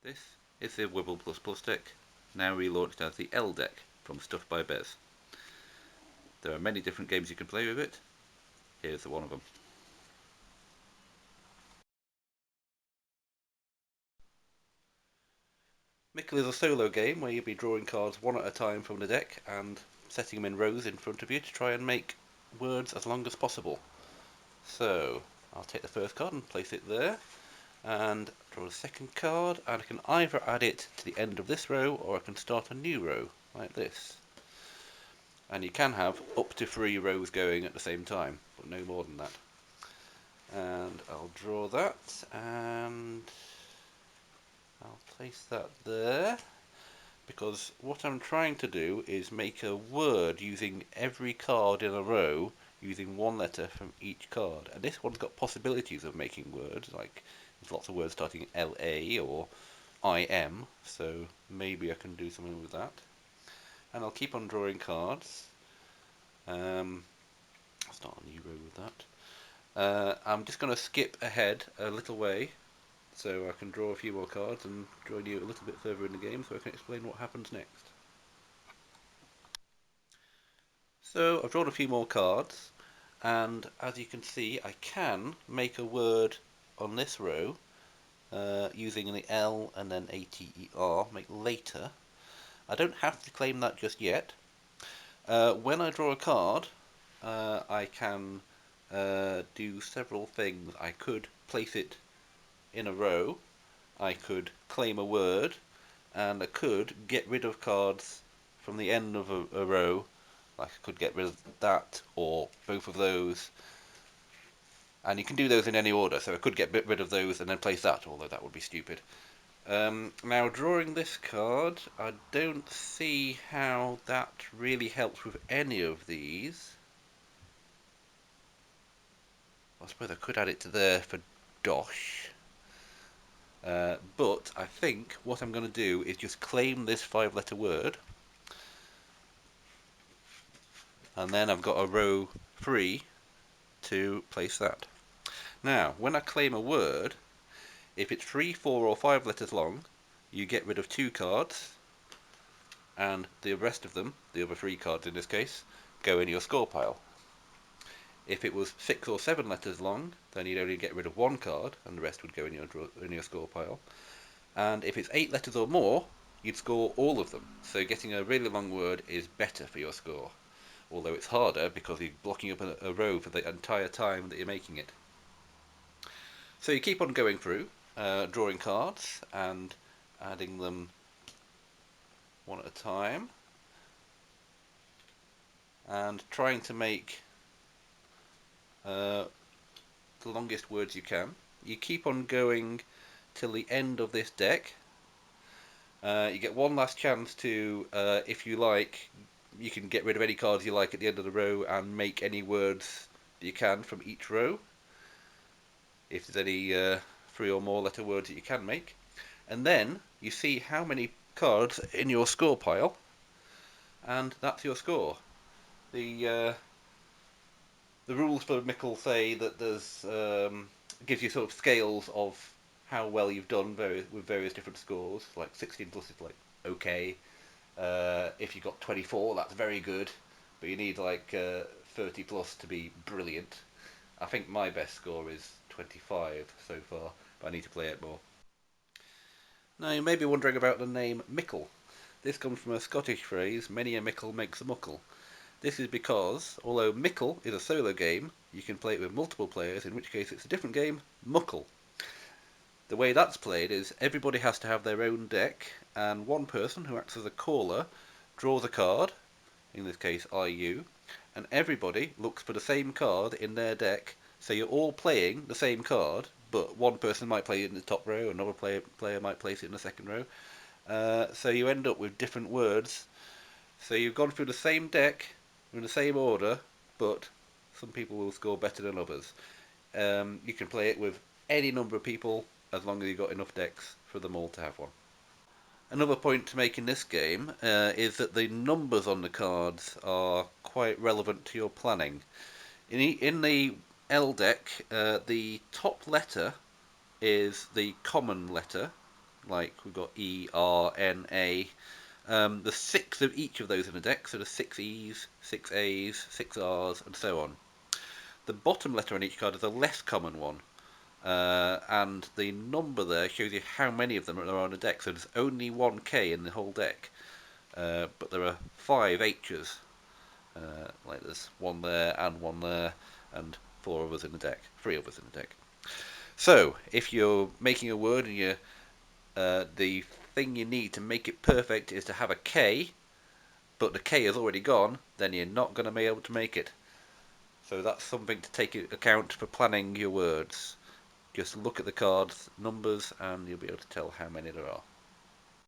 This is the Wibble deck, now relaunched as the L deck from Stuff by Bez. There are many different games you can play with it. Here's one of them. Mickell is a solo game where you'll be drawing cards one at a time from the deck and setting them in rows in front of you to try and make words as long as possible. So, I'll take the first card and place it there, and draw the second card, and I can either add it to the end of this row or I can start a new row, like this. And you can have up to 3 rows going at the same time, but no more than that. And I'll draw that, and I'll place that there, because what I'm trying to do is make a word using every card in a row, using one letter from each card. And this one's got possibilities of making words, like there's lots of words starting LA or IM, so maybe I can do something with that. And I'll keep on drawing cards. I'll start a new row with that. I'm just going to skip ahead a little way so I can draw a few more cards and join you a little bit further in the game so I can explain what happens next. So I've drawn a few more cards, and as you can see I can make a word on this row using the L and then ATER, make later. I don't have to claim that just yet. When I draw a card, I can do several things. I could place it in a row, I could claim a word, and I could get rid of cards from the end of a row. Like I could get rid of that or both of those, and you can do those in any order. So I could get rid of those and then place that, although that would be stupid. Now drawing this card, I don't see how that really helps with any of these. I suppose I could add it to there for Dosh. But I think what I'm going to do is just claim this 5-letter word, and then I've got a row free to place that. Now, when I claim a word, if it's 3, 4 or 5 letters long, you get rid of 2 cards, and the rest of them, the other 3 cards in this case, go in your score pile. If it was 6 or 7 letters long, then you'd only get rid of 1 card, and the rest would go in your score pile. And if it's 8 letters or more, you'd score all of them. So getting a really long word is better for your score, although it's harder because you're blocking up a row for the entire time that you're making it. So you keep on going through, drawing cards and adding them one at a time, and trying to make the longest words you can. You keep on going till the end of this deck. You get one last chance to, if you like, you can get rid of any cards you like at the end of the row and make any words that you can from each row, if there's any 3 or more letter words that you can make. And then you see how many cards in your score pile, and that's your score. The rules for Mickell say that there's gives you sort of scales of how well you've done with various different scores. Like 16 plus is like okay. If you got 24, that's very good, but you need like 30 plus to be brilliant. I think my best score is 25 so far, but I need to play it more. Now you may be wondering about the name Mickell. This comes from a Scottish phrase, many a mickle makes a muckle. This is because, although Mickell is a solo game, you can play it with multiple players, in which case it's a different game, Muckle. The way that's played is everybody has to have their own deck, and one person who acts as a caller draws a card, in this case IU, and everybody looks for the same card in their deck, so you're all playing the same card, but one person might play it in the top row, another player might place it in the second row, so you end up with different words. So you've gone through the same deck, in the same order, but some people will score better than others. You can play it with any number of people as long as you've got enough decks for them all to have one. Another point to make in this game is that the numbers on the cards are quite relevant to your planning. In the L deck, the top letter is the common letter, like we've got E, R, N, A. There's 6 of each of those in a deck, so there's 6 E's, 6 A's, 6 R's, and so on. The bottom letter on each card is a less common one, and the number there shows you how many of them are on a deck. So there's only 1 K in the whole deck, but there are 5 H's. Like there's 1 there and 1 there, and 4 others in the deck, 3 others in the deck. So if you're making a word and the thing you need to make it perfect is to have a K, but the K is already gone, then you're not going to be able to make it. So that's something to take into account for planning your words. Just look at the cards, numbers, and you'll be able to tell how many there are.